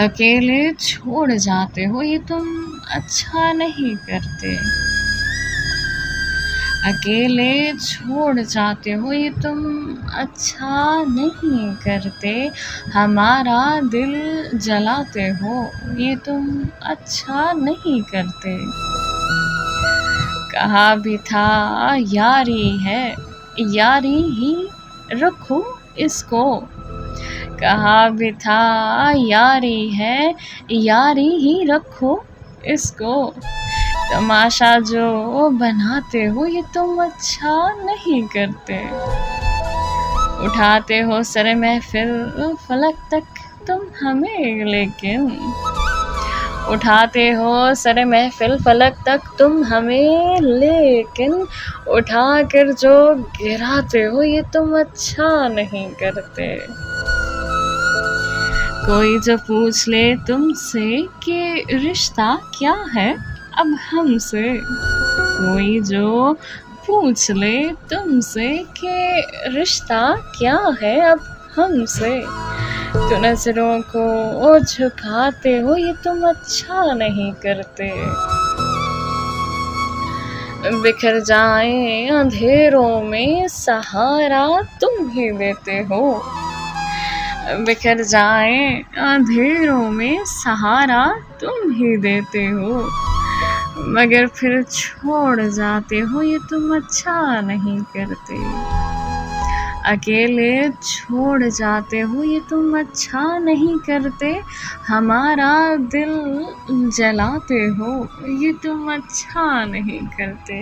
अकेले छोड़ जाते हो ये तुम अच्छा नहीं करते। अकेले छोड़ जाते हो ये तुम अच्छा नहीं करते। हमारा दिल जलाते हो ये तुम अच्छा नहीं करते। कहा भी था यारी है, यारी ही रखो इसको। कहा भी था यारी है, यारी ही रखो इसको। तमाशा जो बनाते हो ये तुम अच्छा नहीं करते। उठाते हो सर महफिल फलक तक तुम हमें, लेकिन उठाते हो सर महफिल फलक तक तुम हमें, लेकिन उठा कर जो गिराते हो ये तुम अच्छा नहीं करते। कोई जो पूछ ले तुमसे कि रिश्ता क्या है अब हमसे। कोई जो पूछ ले तुमसे कि रिश्ता क्या है अब हमसे। तो नजरों को झुकाते हो ये तुम अच्छा नहीं करते। बिखर जाए अंधेरों में सहारा तुम ही देते हो। बिखर जाए अंधेरों में सहारा तुम ही देते हो। मगर फिर छोड़ जाते हो ये तुम अच्छा नहीं करते। अकेले छोड़ जाते हो ये तुम अच्छा नहीं करते। हमारा दिल जलाते हो ये तुम अच्छा नहीं करते।